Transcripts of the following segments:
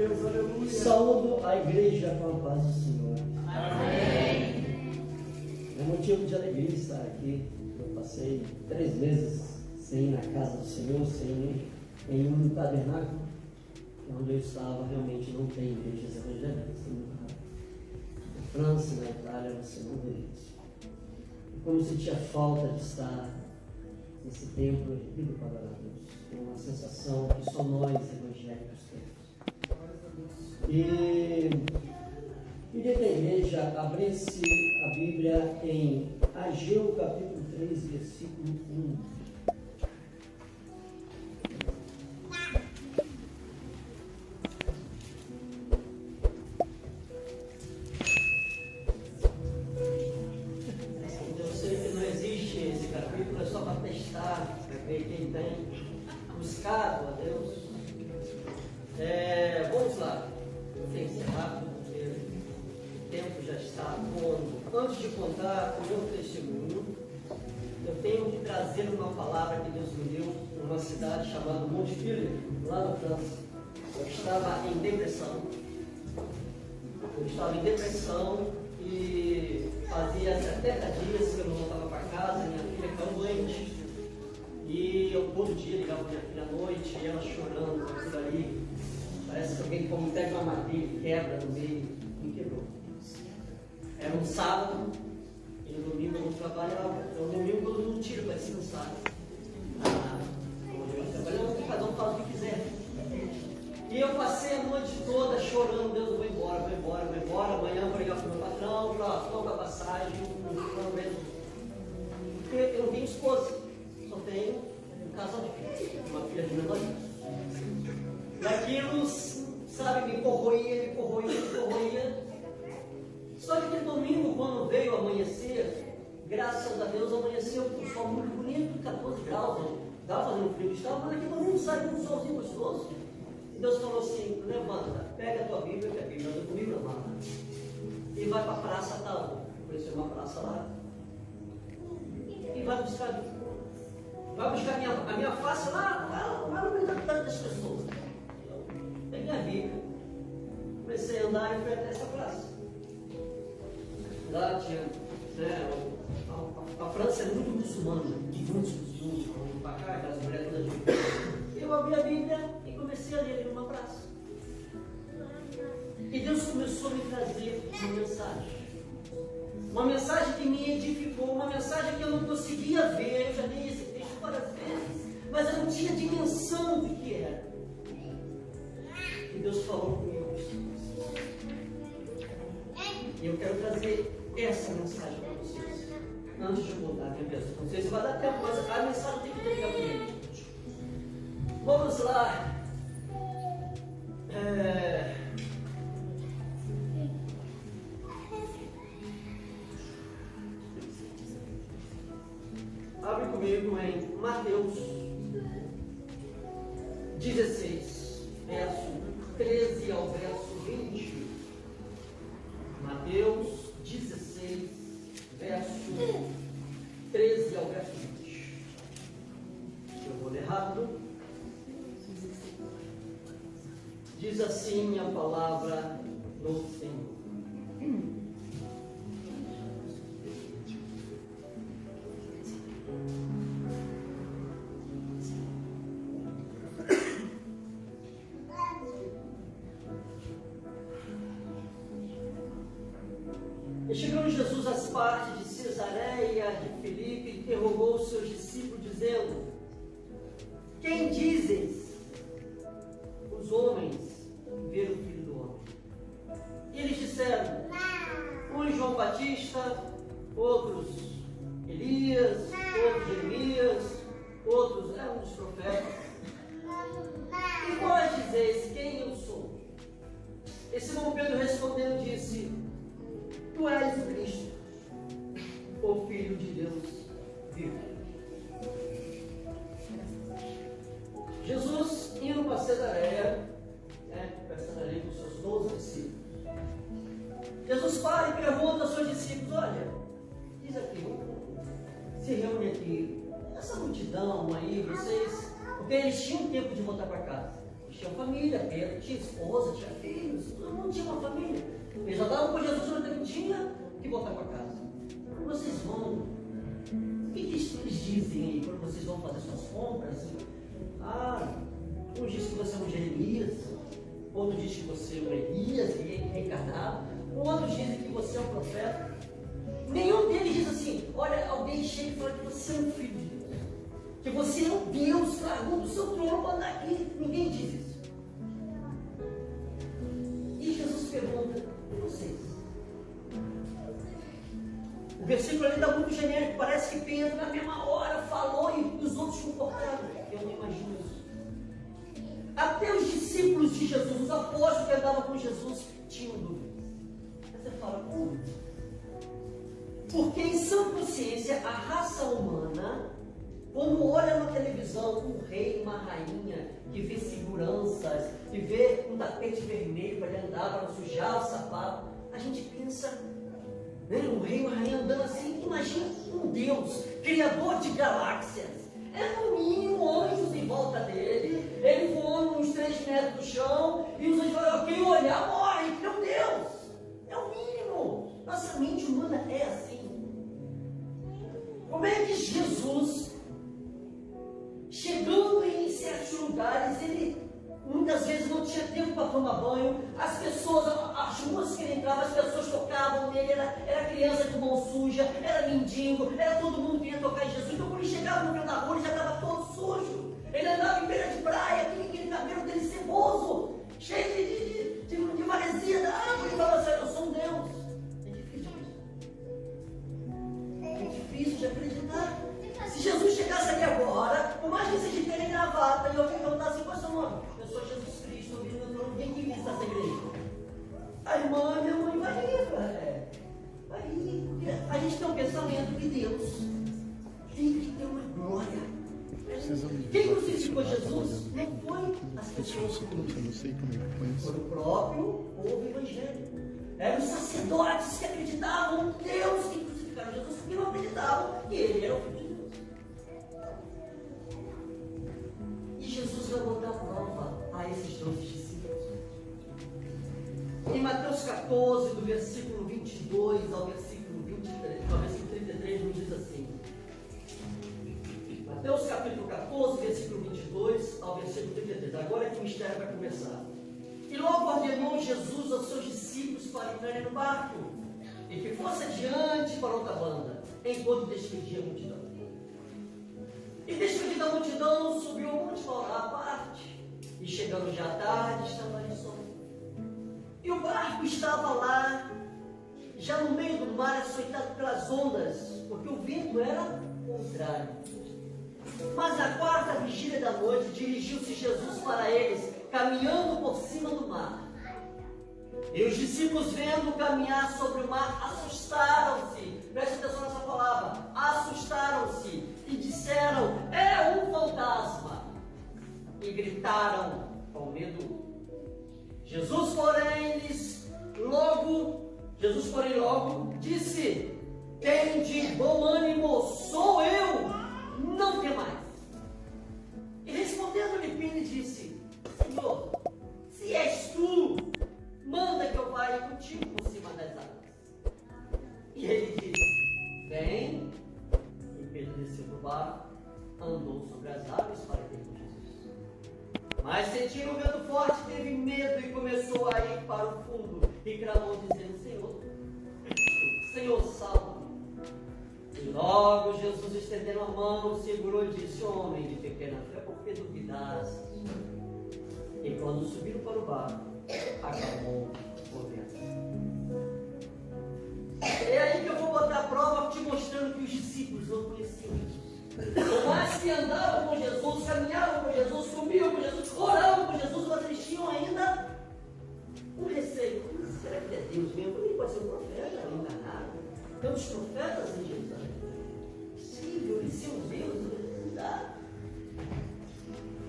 Deus, aleluia. Saúdo a igreja com a paz do Senhor. Amém. É motivo de alegria estar aqui. Eu passei 3 meses sem ir na casa do Senhor, sem ir em um tabernáculo, onde eu estava. Realmente não tem igrejas evangélicas. Na França, na Itália, você não vê isso. E como eu sentia falta de estar nesse templo, eu pido para adorar a Deus. É uma sensação que só nós evangélicos temos. E queria que a igreja abrisse a Bíblia em Ageu capítulo 3, versículo 1. Eu sei que não existe esse capítulo, é só para testar, para ver quem tem buscado a Deus. Vamos lá. Eu tenho que ser rápido, porque o tempo já está voando. Antes de contar o meu testemunho, eu tenho que trazer uma palavra que Deus me deu numa cidade chamada Montpellier, lá na França. Eu estava em depressão. E fazia 70 dias que eu não voltava para casa, minha filha ficava doente. E eu todo dia ligava minha filha à noite, e ela chorando por ali. Parece que alguém como pega uma madeira e quebra no meio, me quebrou. Era um sábado, e no domingo eu não trabalhava. Então, no domingo todo mundo tira para descansar. Trabalhando, cada um faz o que quiser. E eu passei a noite toda chorando. Deus, eu vou embora. Amanhã eu vou ligar para o meu patrão, toca a passagem, não mesmo. Porque eu não tenho esposa, só tenho um casal de filhos, uma filha de menor. E aquilo, sabe, me corroía. Só que aquele domingo, quando veio amanhecer, graças a Deus amanheceu com um sol muito bonito, 14 graus, estava fazendo frio, mas naquele domingo sai com um solzinho gostoso. E Deus falou assim: levanta, pega a tua Bíblia, que a Bíblia anda comigo, amada, e vai para a praça tal. Conheceu uma praça lá, e vai buscar a minha face lá no meio das pessoas. Peguei a Bíblia, comecei a andar e fui até essa praça. Lá tinha, a França é muito muçulmana, muitos muçulmanos, para cá, aquelas mulheres todas juntas. Eu abri a Bíblia e comecei a ler ali numa praça. E Deus começou a me trazer uma mensagem que me edificou, uma mensagem que eu não conseguia ver. Eu já li esse texto várias vezes, mas eu não tinha dimensão do que era. E Deus falou comigo. E eu quero trazer essa mensagem para vocês. Antes de eu contar a minha bênção para vocês, vai dar tempo, mas a mensagem tem que pegar comigo. Vamos lá. Abre comigo em Mateus 16, verso 13 ao verso 20. Mateus 16, verso 13 ao verso 20. Eu vou ler rápido. Diz assim a palavra do Senhor. E chegando Jesus às partes de Cesareia de Filipe, interrogou os seus discípulos, dizendo: quem dizes os homens ver o Filho do Homem? E eles disseram: uns João Batista, outros Elias, outros Jeremias, outros um dos profetas. E vós dizeis quem eu sou? E Simão Pedro respondendo disse: tu és o Cristo, o Filho de Deus vivo. Jesus indo para Cesareia, com seus 12 discípulos. Jesus para e pergunta aos seus discípulos: olha, diz aqui, se reúne aqui, essa multidão aí, vocês, porque eles tinham tempo de voltar para casa. Eles tinha família, Pedro tinha esposa, tinha filhos, todo mundo tinha uma família. Eles andavam com Jesus, mas também tinha que voltar para casa. Quando vocês vão, o que eles dizem aí quando vocês vão fazer suas compras? Um diz que você é um Jeremias, outro diz que você é um Elias, reencarnado, outros dizem que você é um profeta. Nenhum deles diz assim: olha, alguém chega e fala que você é um filho de Deus, que você é um Deus que largou do seu trono para andar aqui. Ninguém diz isso. E Jesus pergunta: e vocês? O versículo ali está muito genérico, parece que Pedro na mesma hora falou e os outros concordaram. Eu não imagino isso. Até os discípulos de Jesus, os apóstolos que andavam com Jesus, tinham dúvidas. Mas você fala: como? Porque em sã consciência, a raça humana, quando olha na televisão um rei, uma rainha, que vê seguranças, que vê um tapete vermelho para ele andar, para não sujar o sapato, a gente pensa, né, um rei, uma rainha andando assim. Imagina um Deus, criador de galáxias. É no mínimo anjos em volta dele, ele voando uns 3 metros do chão, e os anjos falam: quem olhar morre, ele é um Deus. É o mínimo. Nossa mente humana é assim. Como é que Jesus, chegando em certos lugares, ele muitas vezes não tinha tempo para tomar banho, as pessoas, as ruas que ele entrava, as pessoas tocavam nele, era criança com mão suja, era mendigo, era todo mundo que ia tocar em Jesus. Então quando ele chegava no meio da rua, ele já estava todo sujo. Ele andava em beira de praia, aquele cabelo dele ceboso, cheio de maresia da água, e falava assim: eu sou um Deus. É difícil de acreditar. Se Jesus chegasse aqui agora, por mais que seja de terem gravata, e eu perguntasse: qual é o seu nome? Eu sou Jesus Cristo, eu vim no trono. Quem que visita essa igreja? A irmã, minha mãe, vai ir, vai ir. Porque a gente tem um pensamento que Deus tem que ter uma glória. Quem crucificou Jesus não foi as pessoas comuns, foi o próprio povo evangélico. Eram os sacerdotes que acreditavam no Deus que crucificaram Jesus, porque não acreditavam que ele era o Filho de Deus. E Jesus vai botar a prova a esses 12 discípulos. Em Mateus 14, do versículo 22 ao versículo 23, ao versículo 33, nos diz assim. Mateus capítulo 14, versículo 22 ao versículo 33. Agora é que o mistério vai começar. E logo ordenou Jesus aos seus discípulos para entrarem no barco, e que fosse adiante para outra banda, enquanto despedia a multidão. E despedida a multidão, subiu ao monte para orar à parte, e chegando já à tarde, estava ali só. E o barco estava lá, já no meio do mar, açoitado pelas ondas, porque o vento era contrário. Mas na 4ª vigília da noite, dirigiu-se Jesus para eles, caminhando por cima do mar. E os discípulos, vendo caminhar sobre o mar, assustaram-se. Preste atenção nessa palavra: assustaram-se e disseram: é um fantasma. E gritaram com medo. Jesus, porém, logo disse: tende bom ânimo, sou eu, não temais. E respondendo-lhe Pedro, disse: Senhor, se és tu, manda que eu vá contigo por cima das águas. E ele disse: vem. E Pedro desceu do barco, andou sobre as águas para ter com Jesus. Mas sentindo um vento forte, teve medo e começou a ir para o fundo e clamou, dizendo: Senhor, salva-me. E logo Jesus, estendendo a mão, segurou e disse: homem de pequena fé, por que duvidaste? E quando subiram para o barco, acabou o vento. É aí que eu vou botar a prova, te mostrando que os discípulos não conheciam Jesus. Por mais que andavam com Jesus, caminhavam com Jesus, comiam com Jesus, oravam com Jesus, mas eles tinham ainda um receio. Será que é Deus mesmo? Ele pode ser um profeta enganado. Temos profetas em Jerusalém. É possível, eles são Deus, não dá.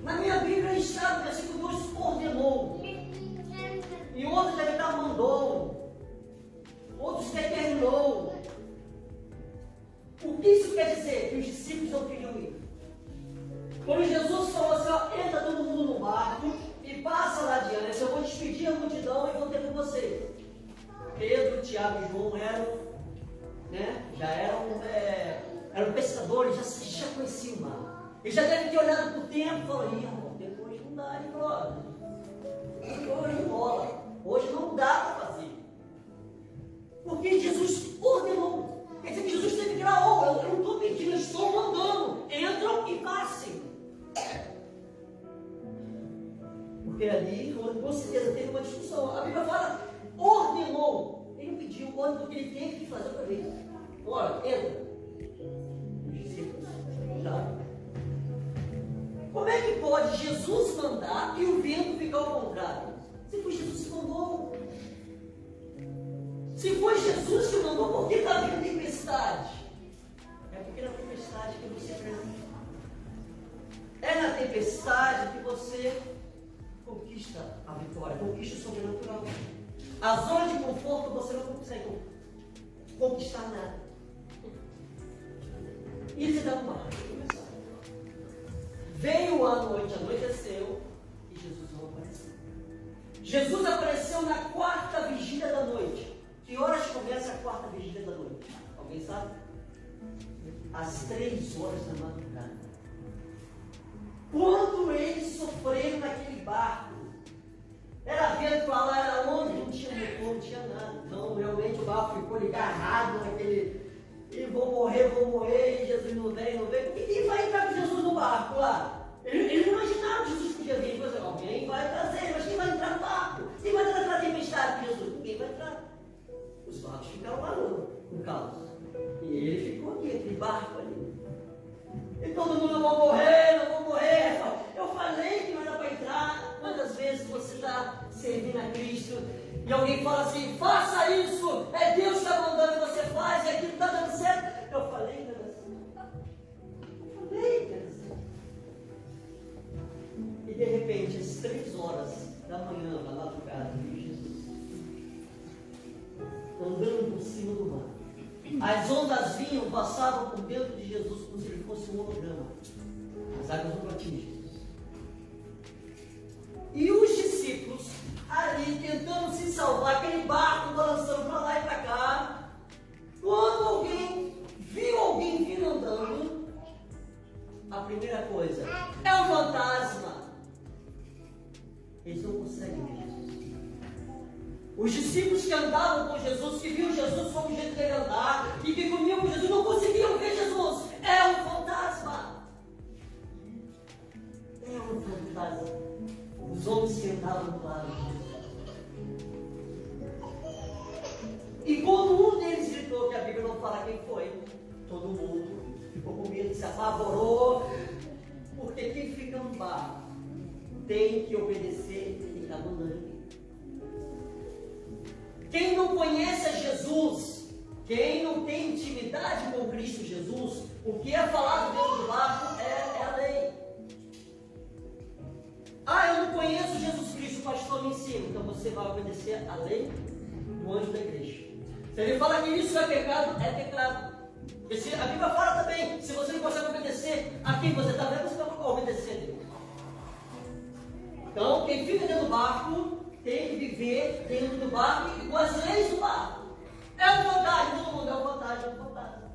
Na minha Bíblia está no versículo 2: ordenou. E outros deve estar mandou. Outros determinou. O que isso quer dizer? Que os discípulos não queriam ir. Quando Jesus falou assim: ó, entra todo mundo Tiago e João eram pescadores, já conheciam o mar. Eles já devem ter olhado para o tempo e falaram, irmão, depois não dá, hein, brother? Hoje não rola. Hoje não dá para fazer. Porque Jesus ordenou. Quer dizer que Jesus teve que dar ordem. Eu não estou pedindo, eu estou mandando. Entram e passem. Porque ali, com certeza, teve uma discussão. A Bíblia fala, ordenou. Ele não pediu ordem porque ele teve que fazer outra vez. Bora, entra. Os discípulos, já. Como é que pode Jesus mandar e o vento ficar ao contrário? Se foi Jesus que mandou. Se foi Jesus que mandou, por que está vindo tempestade? É porque na tempestade que você aprende. É na tempestade que você conquista a vitória, conquista o sobrenatural. A zona de conforto você não consegue conquistar nada. E você dá uma marcha. Veio a noite, anoiteceu e Jesus não apareceu. Jesus apareceu na quarta vigília da noite. Que horas começa a quarta vigília da noite? Alguém sabe? Às 3 horas da madrugada. Quando eles sofreram naquele barco, era vento para lá, era onde? Não tinha motor, não tinha nada. Não, realmente o barco ficou agarrado naquele. E vou morrer, e Jesus não vem. Quem vai entrar com Jesus no barco lá? Eles não imaginaram que Jesus podia vir. Mas alguém vai trazer, mas quem vai entrar no barco? Quem vai entrar na tempestade com Jesus? Ninguém vai entrar. Os barcos ficaram lá no caos. E ele ficou aqui, aquele barco ali. E todo mundo, não vou morrer. Eu falei que não era para entrar. Quantas vezes você está servindo a Cristo e alguém fala assim, faça isso, é Deus que está mandando e você faz, e aquilo está dando certo. Eu falei que era assim. E de repente, às 3 horas da manhã, na madrugada, Jesus andando por cima do mar. As ondas vinham, passavam por dentro de Jesus como se ele fosse um holograma. As águas não batiam Jesus. E os discípulos ali tentando se salvar, aquele barco balançando para lá e para cá. Quando alguém viu alguém vindo andando, a primeira coisa é um fantasma. Eles não conseguem ver Jesus. Os discípulos que andavam com Jesus, que viam Jesus como o jeito dele andar, e que comiam com Jesus, não conseguiam ver Jesus. É um fantasma. É um fantasma. Os homens que andavam do lado de Jesus. E quando um deles gritou, que a Bíblia não fala quem foi, todo mundo ficou com medo, se apavorou, porque quem fica no barco tem que obedecer e tem que estar mandando. Quem não conhece a Jesus, quem não tem intimidade com Cristo Jesus, o que é falado dentro do barco é a lei. Eu não conheço Jesus Cristo, o pastor me ensina. Então você vai obedecer a lei do anjo da igreja. Se ele fala que isso é pecado, é pecado. Porque a Bíblia fala também, se você não consegue obedecer a quem você está vendo, você não vai obedecer a Deus. Então, quem fica dentro do barco tem que viver dentro do barco e com as leis do barco. É um fantasma, todo mundo é um fantasma.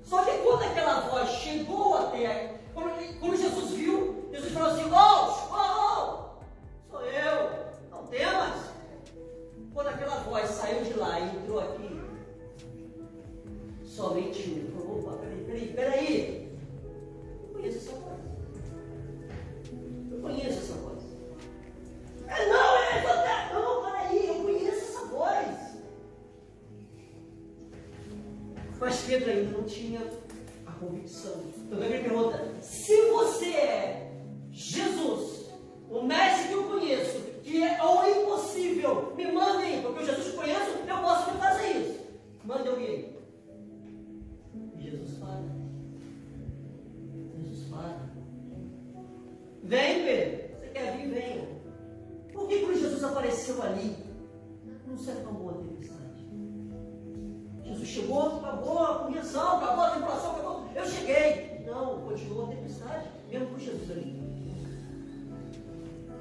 Só que quando aquela voz chegou até, quando Jesus viu, Jesus falou assim, sou eu, não temas. Quando aquela voz saiu de lá e entrou aqui, somente um falou, opa, peraí, eu conheço essa voz. Peraí, eu conheço essa voz. Mas Pedro ainda não tinha a convicção. Então ele pergunta, se você é Jesus, o mestre que eu conheço, que é o impossível, me mandem, porque eu Jesus conheço, eu posso me fazer isso. Mande alguém. E Jesus fala. Vem, Pedro. Você quer vir? Venha. Por que quando Jesus apareceu ali, não se acalmou a tempestade? Jesus chegou, acabou a convenção, acabou a tribulação, acabou. Eu cheguei. Não, continuou a tempestade, mesmo com Jesus ali.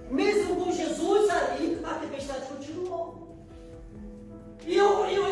Mesmo com Jesus ali, a tempestade continuou. E eu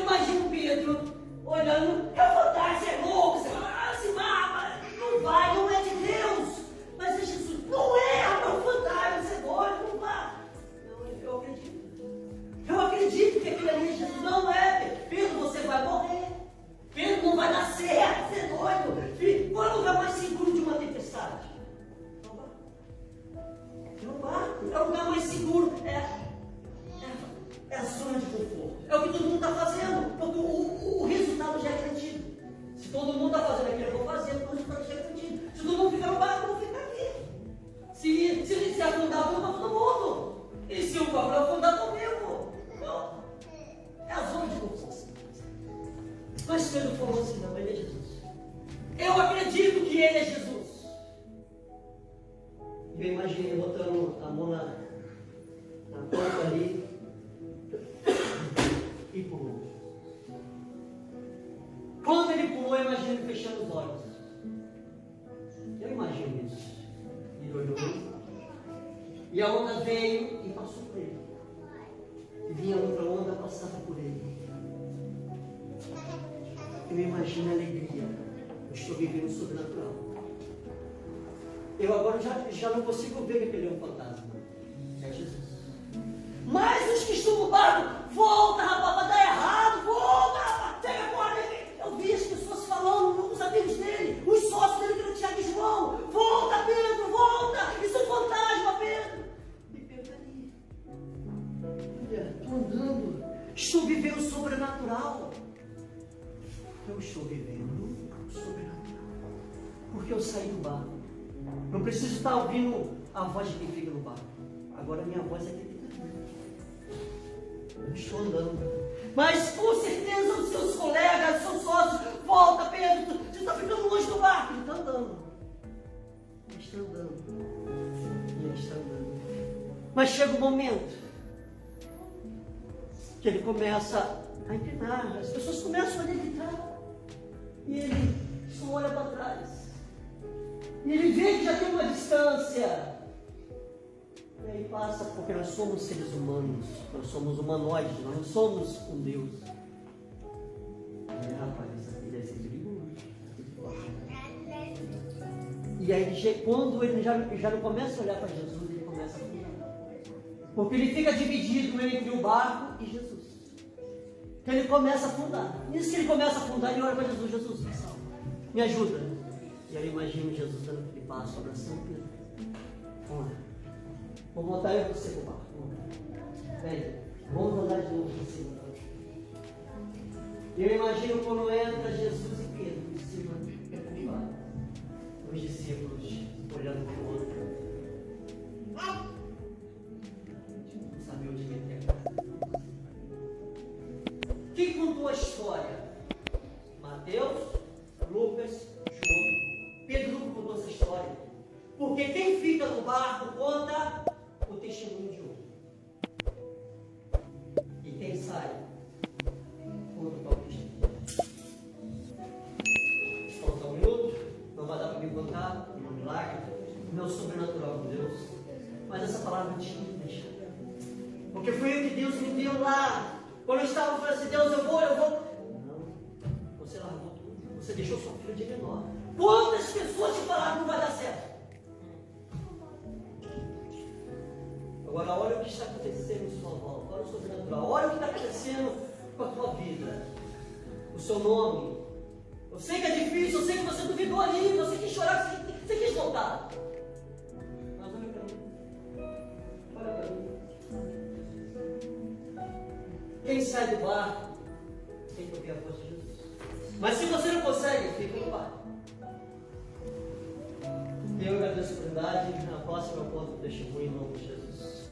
olhos. Eu imagino isso. Ele olhou e a onda veio e passou por ele. E vinha outra onda, passava por ele. Eu imagino a alegria. Eu estou vivendo o sobrenatural. Eu agora já não consigo ver que ele é um fantasma. É Jesus. Mas os que estão no barco, volta, rapaz, vai dar errado, volta, rapaz, pega agora. Eu vi as pessoas falando, os amigos dele, os sócios dele, que era o Tiago e João. Volta, Pedro, volta, isso é um fantasma, Pedro. E Pedro ali. Olha, estou andando, estou vivendo o sobrenatural. Eu estou vivendo o sobrenatural. Porque eu saí do barco. Não preciso estar ouvindo a voz de quem fica no barco. Agora a minha voz é que fica aqui. Eu estou andando. Mas com certeza os seus colegas, os seus sócios, volta, Pedro, você está ficando longe do barco. Ele está andando. Ele está andando. Ele está andando. Mas chega um momento que ele começa a inclinar. As pessoas começam a levitar. E ele só olha para trás. E ele vê que já tem uma distância. E aí passa, porque nós somos seres humanos. Nós somos humanoides, nós não somos um Deus. Rapaz, isso aqui deve ser perigoso. E aí, quando ele já não começa a olhar para Jesus, ele começa a afundar. Porque ele fica dividido entre o barco e Jesus. Então ele começa a afundar. Nisso que ele começa a afundar, ele olha para Jesus. Jesus, me ajuda. E aí eu imagino Jesus dando aquele passo, abraçando Pedro. Vamos lá. Vou botar eu e você pro barco. Vem, vamos andar de novo em cima. E eu imagino quando entra Jesus e Pedro em cima do barco. Os discípulos olhando para o outro. Não sabia onde ele ia. Quem contou a história? Mateus, Lucas, João. Pedro nunca contou essa história. Porque quem fica no barco conta o testemunho de outro. E quem sai, conta o próprio testemunho. Falta um minuto, não vai dar para me contar o meu milagre, o meu sobrenatural com Deus. Mas essa palavra tinha que deixar. Porque foi o que Deus me deu lá. Quando eu estava falando assim, Deus, eu vou. Não, você largou tudo. Você deixou sua filha de menor. Quantas pessoas te falaram que não vai dar certo? Agora, olha o que está acontecendo em sua volta. Olha o sobrenatural. Olha o que está acontecendo com a tua vida. O seu nome. Eu sei que é difícil, eu sei que você duvidou ali, você quis chorar, você quis voltar. Mas olha para mim. Olha para mim. Quem sai do barco tem que ouvir a voz de Jesus. Mas se você não consegue, fica no barco. Eu agradeço a oportunidade. Na próxima eu conto o testemunho em nome de Jesus.